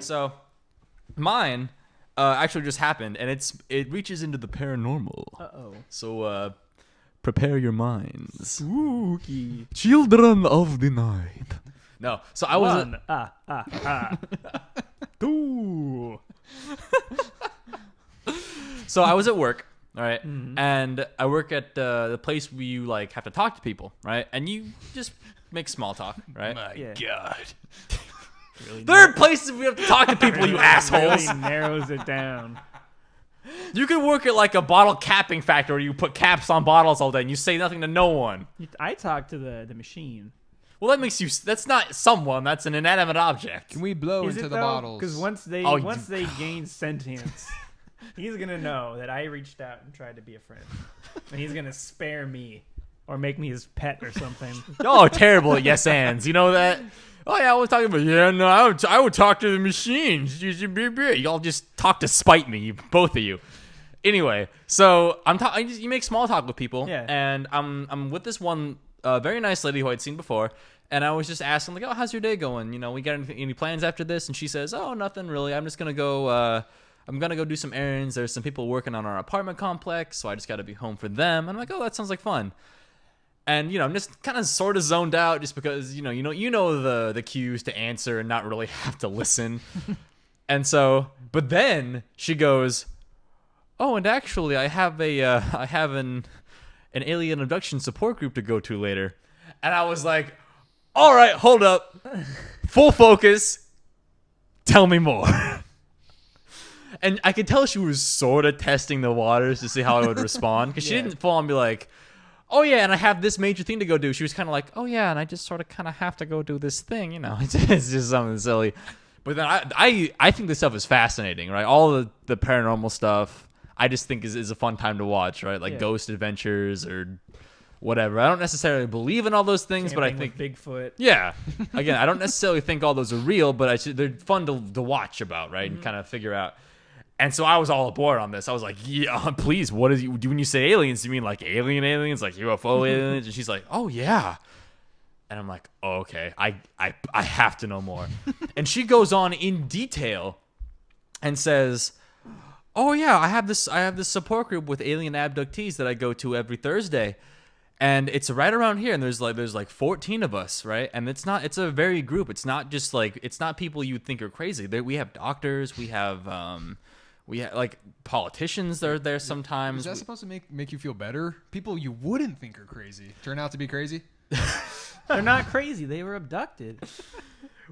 So mine actually just happened, and it reaches into the paranormal. Uh-oh. So prepare your minds. Spooky. Children of the night. No. So I was... Two. So I was at work, all right? And I work at the place where you, like, have to talk to people, right? And you just make small talk, right? My Yeah. God. Really There are places we have to talk to people, you assholes. Really narrows it down. You could work at, like, a bottle capping factory where you put caps on bottles all day and you say nothing to no one. I talk to the machine. Well, that makes you... That's not someone. That's an inanimate object. Can we blow Is into it the though? bottles? Because once they Oh, they gain sentience, he's gonna know that I reached out and tried to be a friend, and he's gonna spare me or make me his pet or something. Y'all are terrible at yes ands. You know that? Oh, yeah, I was talking about... Yeah, no, I would talk to the machines. Y'all just talk to spite me, both of you. Anyway, so you make small talk with people, Yeah. and I'm with this one very nice lady who I'd seen before, and I was just asking, like, oh, how's your day going? You know, we got any plans after this? And she says, oh, nothing really. I'm just gonna go. I'm gonna go do some errands. There's some people working on our apartment complex, so I just got to be home for them. And I'm like, oh, that sounds like fun. And, you know, I'm just kind of sort of zoned out just because, you know the cues to answer and not really have to listen. And so, but then she goes, oh, and actually I have an alien abduction support group to go to later. And I was like, all right, hold up. Full focus. Tell me more. And I could tell she was sort of testing the waters to see how I would respond. Because she didn't full on be like, oh, yeah, and I have this major thing to go do. She was kind of like, oh, yeah, and I just sort of kind of have to go do this thing. You know, it's just something silly. But then I think this stuff is fascinating, right? All the paranormal stuff, I just think is a fun time to watch, right? Like ghost adventures or whatever. I don't necessarily believe in all those things, but I think Bigfoot. Yeah. Again, I don't necessarily think all those are real, but they're fun to watch about, right? And kind of figure out. And so I was all aboard on this. I was like, yeah, please, what is when you say aliens, do you mean like aliens, like UFO aliens? And she's like, oh, yeah. And I'm like, oh, okay, I have to know more. And she goes on in detail and says, oh, yeah, I have this support group with alien abductees that I go to every Thursday. And it's right around here, and there's like 14 of us, right? And it's a varied group. It's not just like, it's not people you would think are crazy. We have doctors, we have like politicians that are there sometimes. Is that supposed to make you feel better? People you wouldn't think are crazy turn out to be crazy? They're not crazy. They were abducted.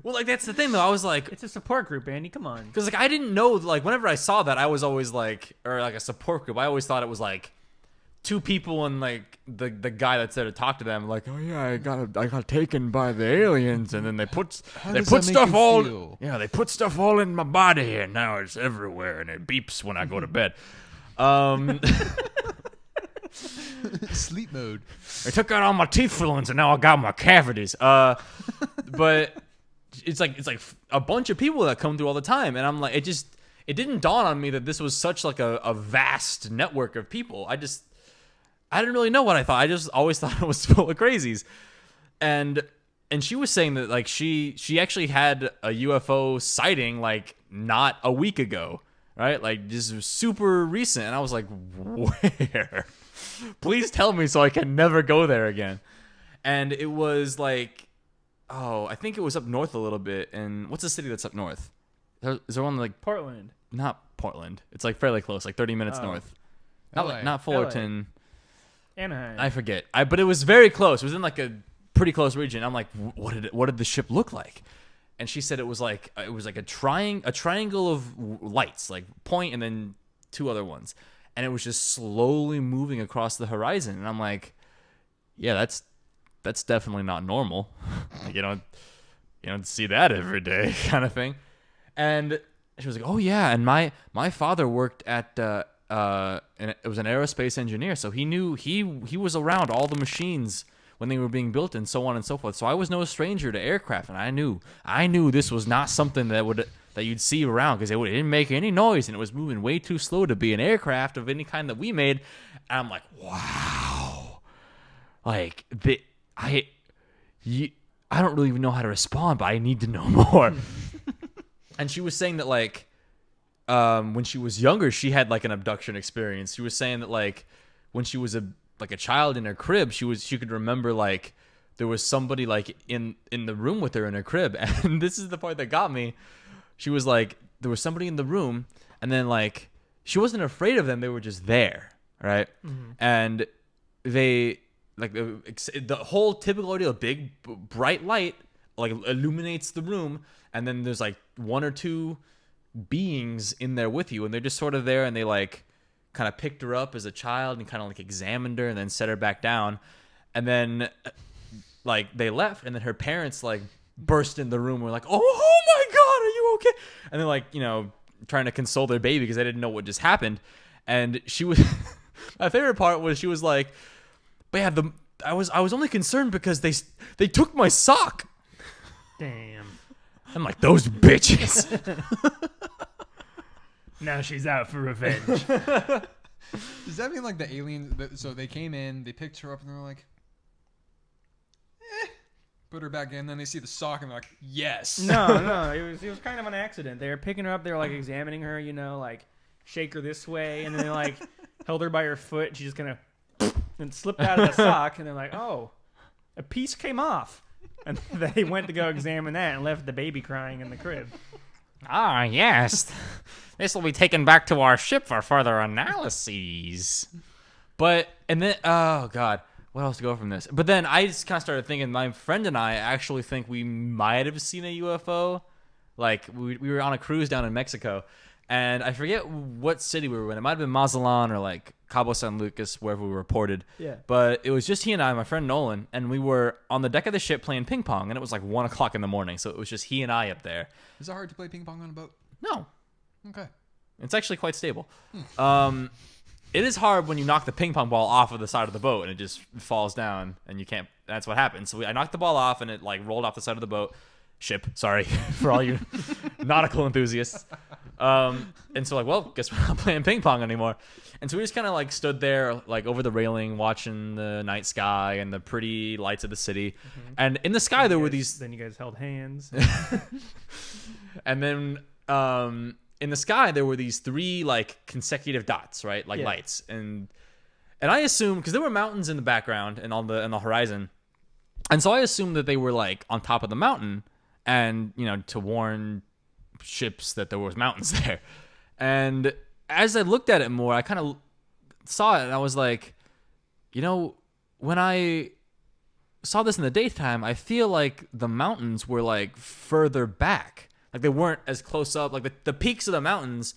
Well, like, that's the thing, though. I was like... It's a support group, Andy. Come on. Because, like, I didn't know... Like, whenever I saw that, I was always like... Or, like, a support group. I always thought it was, like, two people and, like, the guy that's there to talk to them. Like, oh, yeah, I got taken by the aliens. And then they put stuff all... Feel? Yeah, they put stuff all in my body. And now it's everywhere. And it beeps when I go to bed. Sleep mode. I took out all my teeth fillings and now I got my cavities. But it's like a bunch of people that come through all the time, and I'm like, it didn't dawn on me that this was such like a vast network of people. I didn't really know what I thought. I just always thought it was full of crazies. And she was saying that like she actually had a UFO sighting like not a week ago, right? Like this was super recent, and I was like, where? Please tell me so I can never go there again. And it was like, oh, I think it was up north a little bit. And what's the city that's up north? Is there one like Portland? Not Portland. It's like fairly close, like 30 minutes north. Not Fullerton. Anaheim. I forget. But it was very close. It was in like a pretty close region. I'm like, what did the ship look like? And she said it was like a triangle of lights, like point and then two other ones. And it was just slowly moving across the horizon. And I'm like, yeah, that's definitely not normal. Like, you don't see that every day kind of thing. And she was like, oh, yeah. And my father worked at and it was an aerospace engineer. So he knew he was around all the machines when they were being built and so on and so forth. So I was no stranger to aircraft. And I knew this was not something that you'd see around because it didn't make any noise and it was moving way too slow to be an aircraft of any kind that we made. And I'm like, wow. Like, I don't really even know how to respond, but I need to know more. And she was saying that like when she was younger, she had like an abduction experience. She was saying that like when she was a child in her crib, she could remember like there was somebody like in the room with her in her crib. And this is the part that got me. She was like, there was somebody in the room, and then like she wasn't afraid of them. They were just there, right? Mm-hmm. And they like the whole typical ordeal, big bright light like illuminates the room, and then there's like one or two beings in there with you, and they're just sort of there, and they like kind of picked her up as a child and kind of like examined her and then set her back down, and then like they left, and then her parents like burst in the room and were like, oh my god, are you okay? And they're like, you know, trying to console their baby because they didn't know what just happened. And she was my favorite part was she was like, but yeah, I was only concerned because they took my sock. Damn. I'm like, those bitches. Now she's out for revenge. Does that mean like the aliens? So they came in, they picked her up, and they're like, put her back in. Then they see the sock, and they're like, yes. No, it was kind of an accident. They were picking her up. They were like examining her, you know, like shake her this way, and then they like held her by her foot. And she just kind of and slipped out of the sock, and they're like, oh, a piece came off. And they went to go examine that and left the baby crying in the crib. Ah, yes. This will be taken back to our ship for further analyses. But, and then, oh, God. What else to go from this? But then I just kind of started thinking, my friend and I actually think we might have seen a UFO. Like, we were on a cruise down in Mexico. And I forget what city we were in. It might have been Mazatlan or, like, Cabo San Lucas, wherever we reported. Yeah. But it was just he and I, my friend Nolan, and we were on the deck of the ship playing ping pong, and it was like 1 o'clock in the morning, so it was just he and I up there. Is it hard to play ping pong on a boat? No. Okay. It's actually quite stable. It is hard when you knock the ping pong ball off of the side of the boat, and it just falls down, and you can't. That's what happens. So I knocked the ball off, and it like rolled off the side of the boat. Ship, sorry, for all you nautical enthusiasts. And so like, well, guess we're not playing ping pong anymore. And so we just kind of like stood there like over the railing watching the night sky and the pretty lights of the city. Mm-hmm. And in the sky there were these. Then you guys held hands. And then in the sky there were these 3 like consecutive dots, right? Like lights. And I assumed, because there were mountains in the background and on the horizon. And so I assumed that they were like on top of the mountain, and you know, to warn ships that there was mountains there. And as I looked at it more, I kind of saw it, and I was like, you know, when I saw this in the daytime, I feel like the mountains were like further back, like they weren't as close up, like the peaks of the mountains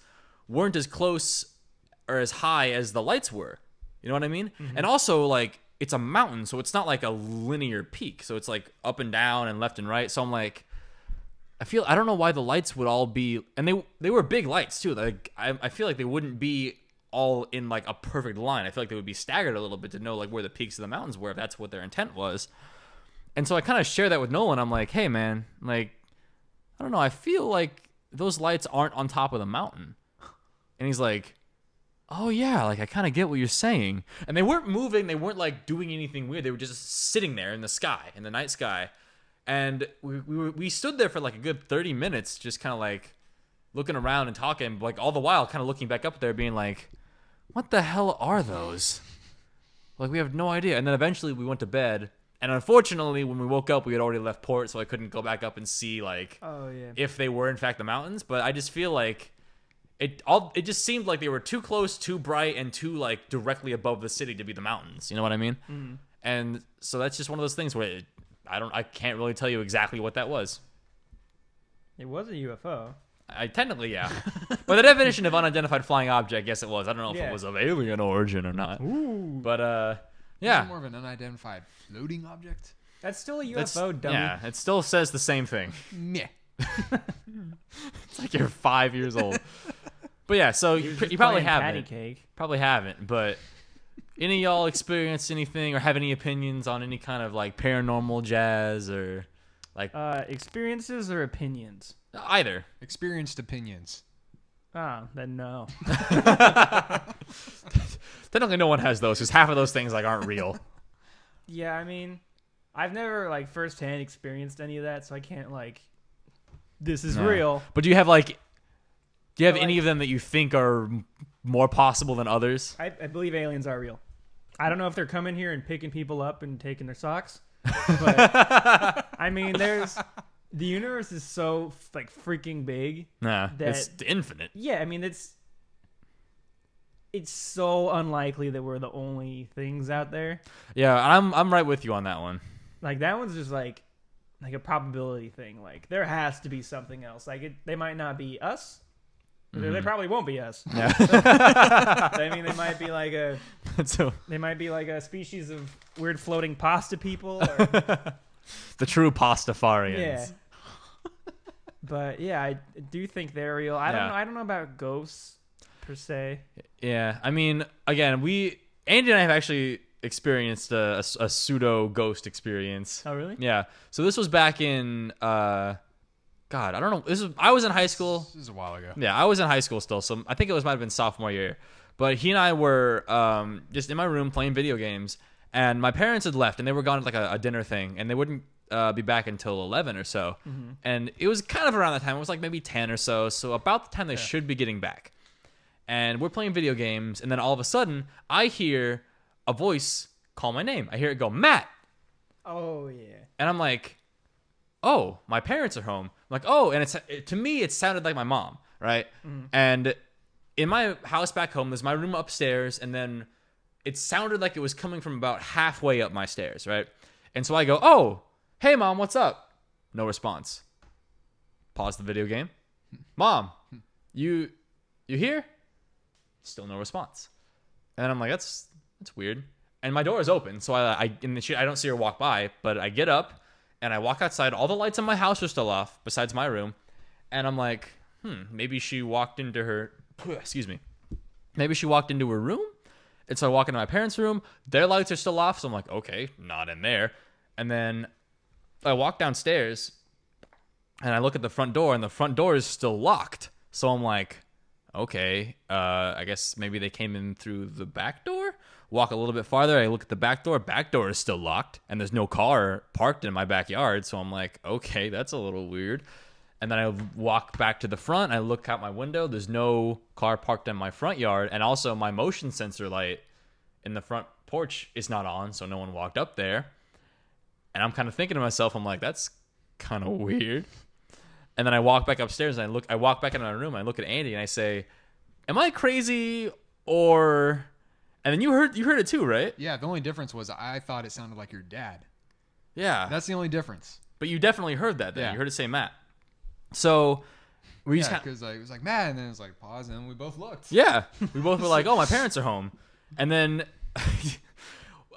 weren't as close or as high as the lights were, you know what I mean? Mm-hmm. And also like it's a mountain, so it's not like a linear peak, so it's like up and down and left and right. So I'm like, I don't know why the lights would all be, and they were big lights too. Like I feel like they wouldn't be all in like a perfect line. I feel like they would be staggered a little bit to know like where the peaks of the mountains were, if that's what their intent was. And so I kind of share that with Nolan. I'm like, hey man, like I don't know, I feel like those lights aren't on top of the mountain. And he's like, oh yeah, like I kind of get what you're saying. And they weren't moving, they weren't like doing anything weird. They were just sitting there in the sky, in the night sky. And we stood there for like a good 30 minutes, just kind of like looking around and talking, like all the while kind of looking back up there being like, what the hell are those? Like we have no idea. And then eventually we went to bed, and unfortunately when we woke up we had already left port, so I couldn't go back up and see like if they were in fact the mountains. But I just feel like it just seemed like they were too close, too bright, and too like directly above the city to be the mountains, you know what I mean? Mm. And so that's just one of those things where I can't really tell you exactly what that was. It was a UFO. Technically, yeah. But the definition of unidentified flying object, yes, it was. I don't know if it was of alien origin or not. Ooh. But, yeah. Is it more of an unidentified floating object? That's still a UFO, dummy. Yeah, it still says the same thing. Meh. It's like you're 5 years old. But yeah, so you probably haven't. Cake. Probably haven't, but any of y'all experienced anything or have any opinions on any kind of like paranormal jazz or like experiences or opinions? Either. Experienced opinions. Then no. Technically no one has those, because half of those things like aren't real. Yeah, I mean, I've never like firsthand experienced any of that, so I can't like this is No. real. But do you have But, any of them that you think are more possible than others? I believe aliens are real. I don't know if they're coming here and picking people up and taking their socks, but I mean, the universe is so like freaking big. Nah, That- it's infinite. Yeah, I mean it's so unlikely that we're the only things out there. Yeah, I'm right with you on that one. Like that one's just like a probability thing. Like there has to be something else. Like they might not be us. They probably won't be us. Yeah. I mean, they might be like So a species of weird floating pasta people. Or, the true pastafarians. yeah. But yeah, I do think they're real. I don't know about ghosts per se. Yeah, I mean, again, Andy and I have actually experienced a pseudo ghost experience. Oh really? Yeah. So this was back in God, I don't know. I was in high school. This is a while ago. Yeah, I was in high school still, so I think it might have been sophomore year. But he and I were just in my room playing video games, and my parents had left, and they were gone to like a dinner thing, and they wouldn't be back until 11 or so. Mm-hmm. And it was kind of around that time. It was like maybe 10 or so about the time they should be getting back. And we're playing video games, and then all of a sudden, I hear a voice call my name. I hear it go, Matt. Oh yeah. And I'm like, oh, my parents are home. I'm like, oh, and to me, it sounded like my mom, right? And in my house back home, there's my room upstairs, and then it sounded like it was coming from about halfway up my stairs, right? And so I go, oh, hey, Mom, what's up? No response. Pause the video game. Mom, you here? Still no response. And I'm like, that's weird. And my door is open, so I don't see her walk by, but I get up, and I walk outside. All the lights in my house are still off, besides my room. And I'm like, maybe she walked into her, excuse me. Maybe she walked into her room. And so I walk into my parents' room. Their lights are still off. So I'm like, okay, not in there. And then I walk downstairs, and I look at the front door, and the front door is still locked. So I'm like, okay, I guess maybe they came in through the back door. Walk a little bit farther, I look at the back door. Back door is still locked, and there's no car parked in my backyard. So I'm like, okay, that's a little weird. And then I walk back to the front. I look out my window. There's no car parked in my front yard. And also my motion sensor light in the front porch is not on, so no one walked up there. And I'm kind of thinking to myself, I'm like, that's kind of weird. And then I walk back upstairs, and I walk back into my room, and I look at Andy, and I say, am I crazy or... And then you heard it too, right? Yeah, the only difference was I thought it sounded like your dad. Yeah. That's the only difference. But you definitely heard that then. Yeah. You heard it say Matt. So we just because it was like Matt, and then it was like pause, and we both looked. yeah, we both were like, oh, my parents are home. And then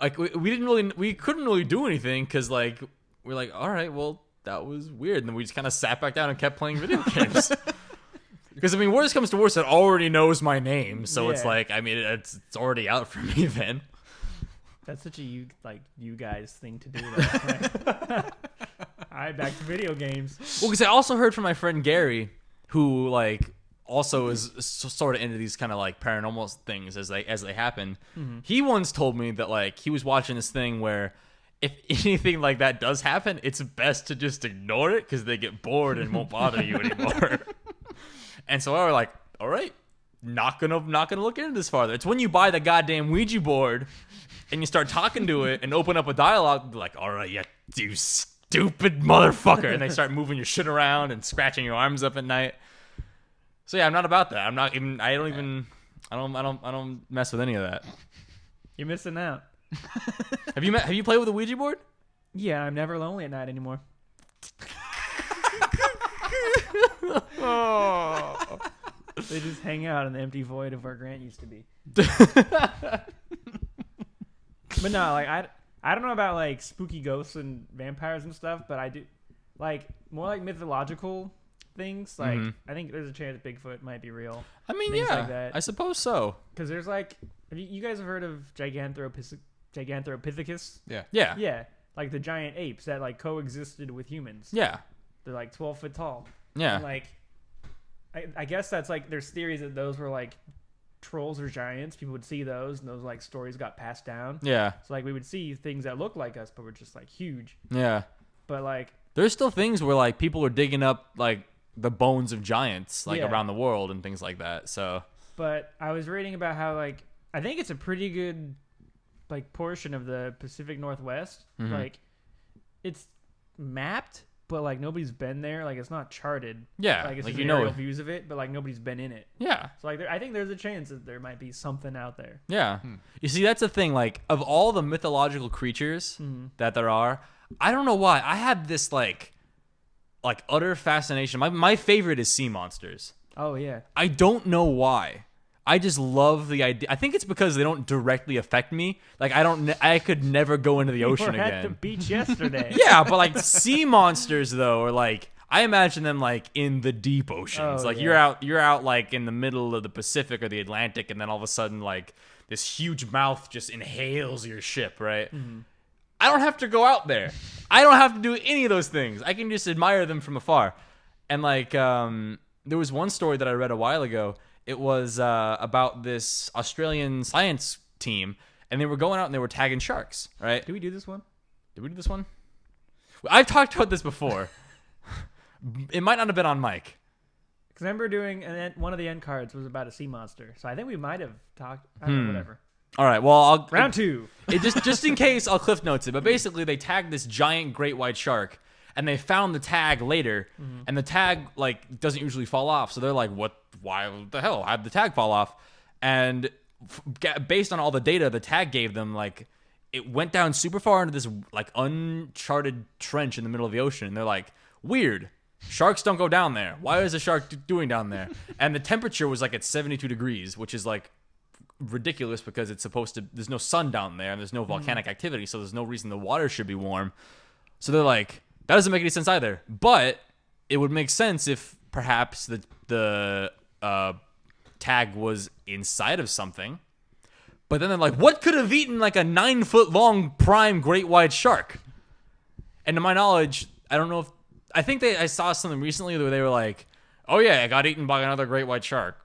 like we couldn't really do anything because like we're like, all right, well, that was weird. And then we just kind of sat back down and kept playing video games. Because, I mean, worst comes to worst, it already knows my name. So it's Yeah. like, I mean, it's already out for me then. That's such a you guys thing to do. Though, right? All right, back to video games. Well, because I also heard from my friend Gary, who, like, also is sort of into these kind of, like, paranormal things as they happen. Mm-hmm. He once told me that, like, he was watching this thing where if anything like that does happen, it's best to just ignore it because they get bored and won't bother you anymore. And so I was like, all right, not gonna look into this farther. It's when you buy the goddamn Ouija board and you start talking to it and open up a dialogue, like, all right, you stupid motherfucker. And they start moving your shit around and scratching your arms up at night. So yeah, I'm not about that. I don't mess with any of that. You're missing out. Have you played with a Ouija board? Yeah, I'm never lonely at night anymore. Oh. They just hang out in the empty void of where Grant used to be. But no, like I don't know about like spooky ghosts and vampires and stuff, but I do like more like mythological things. Like I think there's a chance Bigfoot might be real. I mean, Things yeah, like that. I suppose so. Because there's like, you guys have heard of Gigantopithecus? Yeah. Yeah. Yeah, like the giant apes that like coexisted with humans. Yeah. They're like 12 foot tall. Yeah. And like, I guess that's like, there's theories that those were like trolls or giants. People would see those, and those like stories got passed down. Yeah. So like we would see things that look like us, but were just like huge. Yeah. But like, There's still things where like people are digging up like the bones of giants like Yeah. around the world and things like that. So But I was reading about how like I think it's a pretty good like portion of the Pacific Northwest. Mhm. Like it's mapped, but like nobody's been there. Like it's not charted. yeah, Like it's like just you know, aerial views of it, but like nobody's been in it. yeah. So like I think there's a chance that there might be something out there. Yeah. You see, that's the thing. Like, of all the mythological creatures that there are, I don't know why. I have this, like utter fascination. My favorite is sea monsters. Oh yeah. I don't know why. I just love the idea. I think it's because they don't directly affect me. Like, I could never go into the ocean We were again. at the beach yesterday. Yeah, but, like, sea monsters, though, are, like... I imagine them like in the deep oceans. Oh, like yeah. you're out like in the middle of the Pacific or the Atlantic, and then all of a sudden like this huge mouth just inhales your ship, right? Mm-hmm. I don't have to go out there. I don't have to do any of those things. I can just admire them from afar. And like there was one story that I read a while ago. It was about this Australian science team, and they were going out and they were tagging sharks, right? Did we do this one? Did we do this one? I've talked about this before. It might not have been on mic. Because I remember doing one of the end cards was about a sea monster, so I think we might have talked. I don't know, whatever. All right. Well, Round two. It just in case, I'll cliff notes it. But basically, they tagged this giant great white shark, and they found the tag later, and the tag like doesn't usually fall off. So they're like, "What? Why the hell? How'd the tag fall off?" And based on all the data the tag gave them, like it went down super far into this like uncharted trench in the middle of the ocean. And they're like, "Weird. Sharks don't go down there. Why is a shark doing down there?" And the temperature was like at 72 degrees, which is like ridiculous because it's supposed to. There's no sun down there and there's no volcanic activity, so there's no reason the water should be warm. So they're like, that doesn't make any sense either. But it would make sense if perhaps the tag was inside of something. But then they're like, what could have eaten like a 9-foot long prime great white shark? And to my knowledge, I don't know if I think I saw something recently where they were like, "Oh yeah, I got eaten by another great white shark."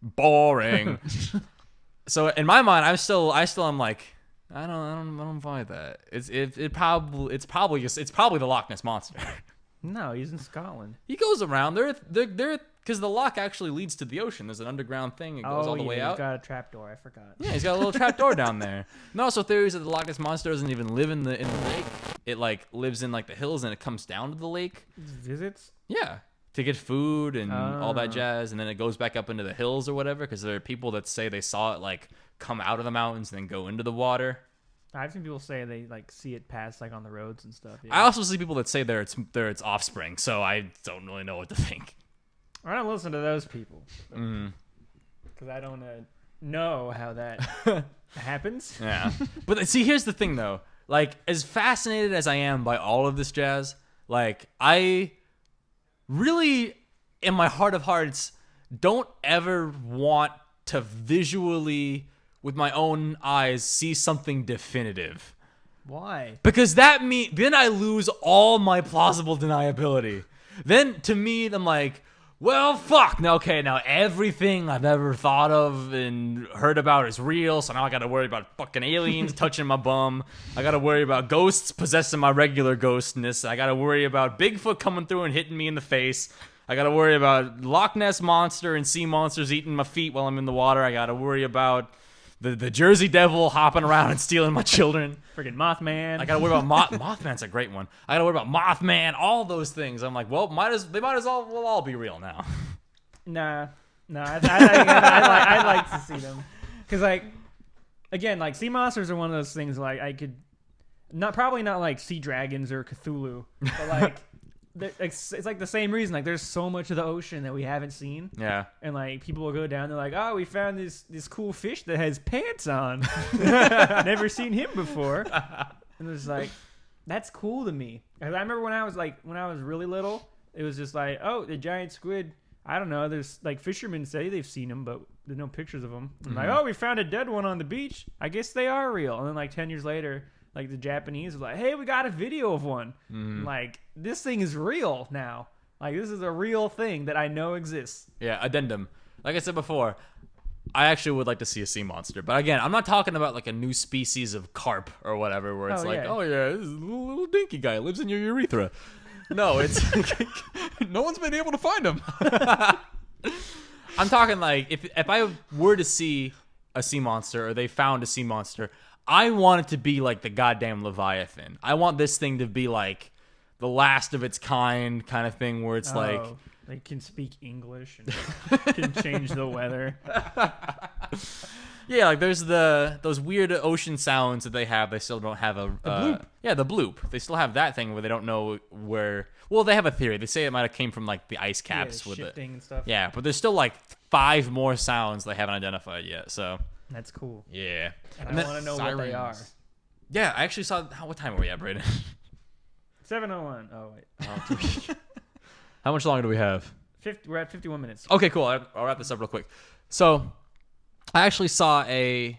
Boring. So in my mind, I still am like, I don't buy that. It's probably the Loch Ness monster. No, he's in Scotland. He goes around. They're because the loch actually leads to the ocean. There's an underground thing. It goes all the way out. He's got a trapdoor. I forgot. Yeah, he's got a little trapdoor down there. And also theories that the Loch Ness monster doesn't even live in the lake. It like lives in like the hills and it comes down to the lake. Visits. Yeah, to get food and all that jazz, and then it goes back up into the hills or whatever. Because there are people that say they saw it like come out of the mountains and then go into the water. I've seen people say they like see it pass like on the roads and stuff. Yeah. I also see people that say they're its offspring. So I don't really know what to think. I don't listen to those people because I don't know how that happens. Yeah. But see, here's the thing though. Like, as fascinated as I am by all of this jazz, like, I really, in my heart of hearts, don't ever want to visually, with my own eyes, see something definitive. Why? Because then I lose all my plausible deniability. Then, to me, I'm like, well, fuck. Now, okay, now everything I've ever thought of and heard about is real, so now I gotta worry about fucking aliens touching my bum. I gotta worry about ghosts possessing my regular ghostness. I gotta worry about Bigfoot coming through and hitting me in the face. I gotta worry about Loch Ness Monster and sea monsters eating my feet while I'm in the water. I gotta worry about the Jersey Devil hopping around and stealing my children. Friggin' Mothman. I gotta worry about Mothman's a great one. I gotta worry about Mothman, all those things. I'm like, well, they might as well will all be real now. Nah. I'd like to see them because, like, again, like sea monsters are one of those things. Like, I could probably not like sea dragons or Cthulhu, but like. It's like the same reason. Like, there's so much of the ocean that we haven't seen. Yeah. And like people will go down. They're like, "Oh, we found this cool fish that has pants on. Never seen him before." And it's like, that's cool to me. I remember when I was really little, it was just like, "Oh, the giant squid." I don't know. There's like fishermen say they've seen them, but there's no pictures of them. I'm like, "Oh, we found a dead one on the beach. I guess they are real." And then like 10 years later, like the Japanese were like, "Hey, we got a video of one." Like, this thing is real now. Like, this is a real thing that I know exists. Yeah, addendum. Like I said before, I actually would like to see a sea monster. But again, I'm not talking about like a new species of carp or whatever where it's this is a little dinky guy lives in your urethra. No, it's No one's been able to find them. I'm talking like if I were to see a sea monster or they found a sea monster, I want it to be like the goddamn Leviathan. I want this thing to be like the last of its kind of thing where it's like they can speak English and can change the weather. yeah, like there's those weird ocean sounds that they have. They still don't have a bloop. Yeah, the bloop. They still have that thing where they don't know where. Well, they have a theory. They say it might have came from like the ice caps with it. Shifting and stuff. Yeah, but there's still like 5 more sounds they haven't identified yet. So That's cool. yeah, And I want to know what they are. yeah. I actually saw. What time are we at, Brayden? 7:01. Oh wait. How much longer do we have? We're at 51 minutes. Okay, cool. I'll wrap this up real quick. So, I actually saw a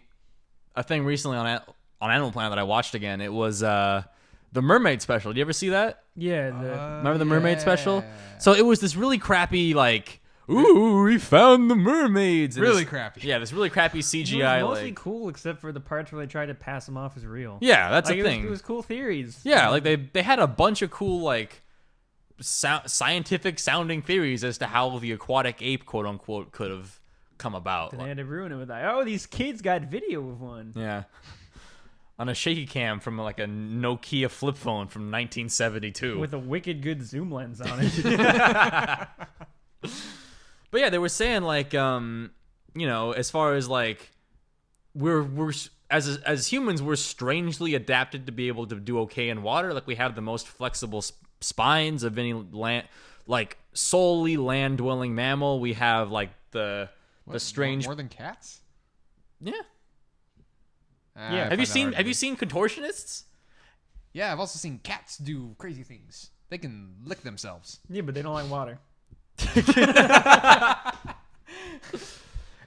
thing recently on Animal Planet that I watched again. It was the Mermaid special. Did you ever see that? Yeah. Remember the Mermaid special? So it was this really crappy like, ooh, we found the mermaids. And Really this- crappy. Yeah, this really crappy It CGI. was mostly Like, cool except for the parts where they tried to pass them off as real. yeah, that's Like, a thing. It was cool theories. Yeah, like they had a bunch of cool like scientific sounding theories as to how the aquatic ape, quote unquote, could have come about. And they had to ruin it with like, oh, these kids got video of one. Yeah. On a shaky cam from like a Nokia flip phone from 1972. With a wicked good zoom lens on it. But yeah, they were saying like, as far as like, we're as humans, we're strangely adapted to be able to do okay in water. Like we have the most flexible spines of any land, like solely land dwelling mammal. We have like the strange. More than cats? Yeah. Yeah. Have you seen contortionists? Yeah, I've also seen cats do crazy things. They can lick themselves. Yeah, but they don't like water.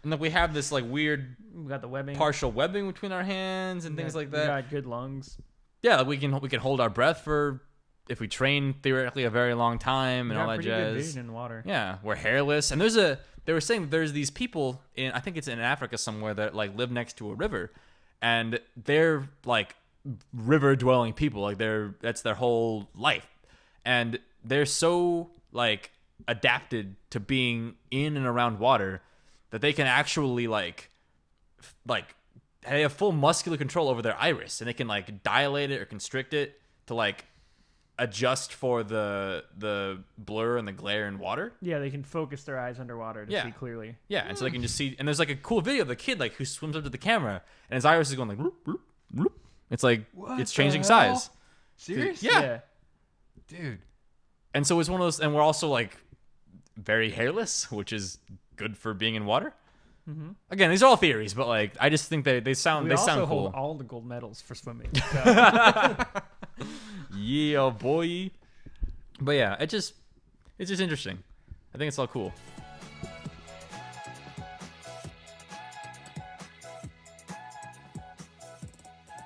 And then we have this like weird We got the webbing. partial webbing between our hands and things like We that. got good lungs. Yeah, like we can hold our breath for if we train theoretically a very long time We and all got that pretty good jazz. vision in water. Yeah, we're hairless, and they were saying that there's these people in I think it's in Africa somewhere that like live next to a river, and they're like river dwelling people, like that's their whole life, and they're so like adapted to being in and around water that they can actually like they have full muscular control over their iris, and they can like dilate it or constrict it to like adjust for the blur and the glare in water. Yeah, they can focus their eyes underwater to see clearly. Yeah, and so they can just see. And there's like a cool video of the kid like who swims up to the camera, and his iris is going like, whoop, whoop, whoop. It's like it's changing size. Serious? Yeah. Dude. And so it's one of those, and we're also like very hairless, which is good for being in water. Mm-hmm. Again, these are all theories, but like I just think they sound We also cool. hold all the gold medals for swimming. So. Yeah, boy. But yeah, it's just interesting. I think it's all cool.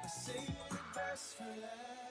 Say the best for last.